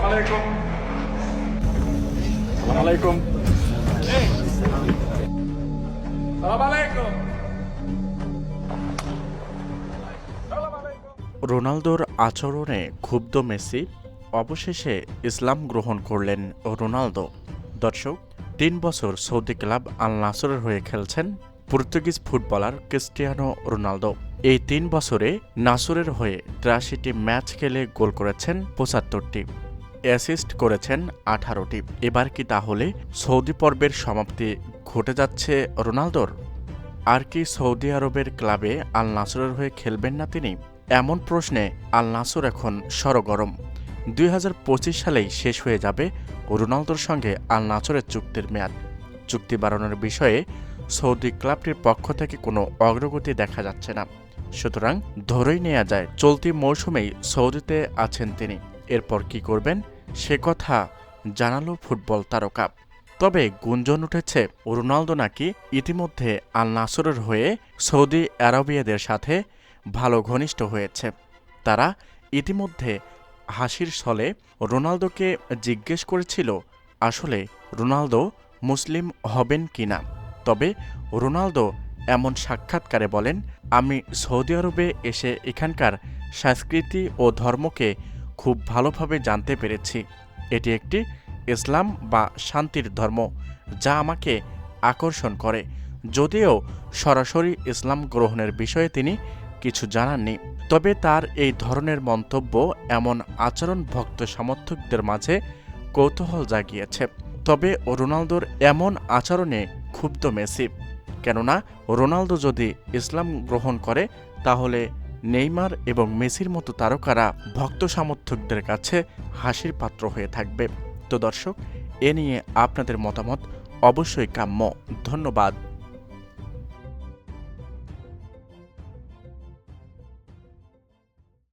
আলাইকুম। সালাম আলাইকুম। সালাম আলাইকুম। রোনালদোর আচরণে ক্ষুব্ধ মেসি, অবশেষে ইসলাম গ্রহণ করলেন রোনালদো। দর্শক, ৩ বছর সৌদি ক্লাব আল নাসরের হয়ে খেলছেন পর্তুগিজ ফুটবলার ক্রিস্টিয়ানো রোনালদো। এই ৩ বছরে নাসরের হয়ে ৮৩টি ম্যাচ খেলে গোল করেছেন ৭৫টি, অ্যাসিস্ট করেছেন ১৮টি। এবার কি তাহলে সৌদি পর্বের সমাপ্তি ঘটে যাচ্ছে রোনালদোর? আর কি সৌদি আরবের ক্লাবে আল নাসরের হয়ে খেলবেন না তিনি? এমন প্রশ্নে আল নাসর এখন সরগরম। ২০২৫ সালেই শেষ হয়ে যাবে রোনালদোর সঙ্গে আল নাসরের চুক্তির মেয়াদ। চুক্তি বাড়ানোর বিষয়ে সৌদি ক্লাবটির পক্ষ থেকে কোনো অগ্রগতি দেখা যাচ্ছে না। সুতরাং ধরেই নেওয়া যায় চলতি মৌসুমেই সৌদিতে আছেন তিনি। এরপর কি করবেন সে কথা জানালো ফুটবল তারকা। তবে গুঞ্জন উঠেছে রোনালদো নাকি ইতিমধ্যে আল নাসরের হয়ে সৌদি আরবিয়াদের সাথে ভালো ঘনিষ্ঠ হয়েছে। তারা ইতিমধ্যে হাসির ছলে রোনালদোকে জিজ্ঞেস করেছিল আসলে রোনালদো মুসলিম হবেন কিনা। তবে রোনালদো এমন সাক্ষাৎকারে বলেন, আমি সৌদি আরবে এসে এখানকার সংস্কৃতি ও ধর্মকে খুব ভালোভাবে জানতে পেরেছি। এটি একটি ইসলাম বা শান্তির ধর্ম, যা আমাকে আকর্ষণ করে। যদিও সরাসরি ইসলাম গ্রহণের বিষয়ে তিনি কিছু জানাননি, তবে তার এই ধরনের মন্তব্য এমন আচরণ ভক্ত সমর্থকদের মাঝে কৌতূহল জাগিয়েছে। তবে রোনালদোর এমন আচরণে ক্ষুব্ধ মেসি। কেননা রোনালদো যদি ইসলাম গ্রহণ করে তাহলে নেইমার এবং মেসির মতো তারকারা ভক্ত সমর্থকদের কাছে হাসির পাত্র হয়ে থাকবে। তো দর্শক, এ নিয়ে আপনাদের মতামত অবশ্যই কাম্য। ধন্যবাদ।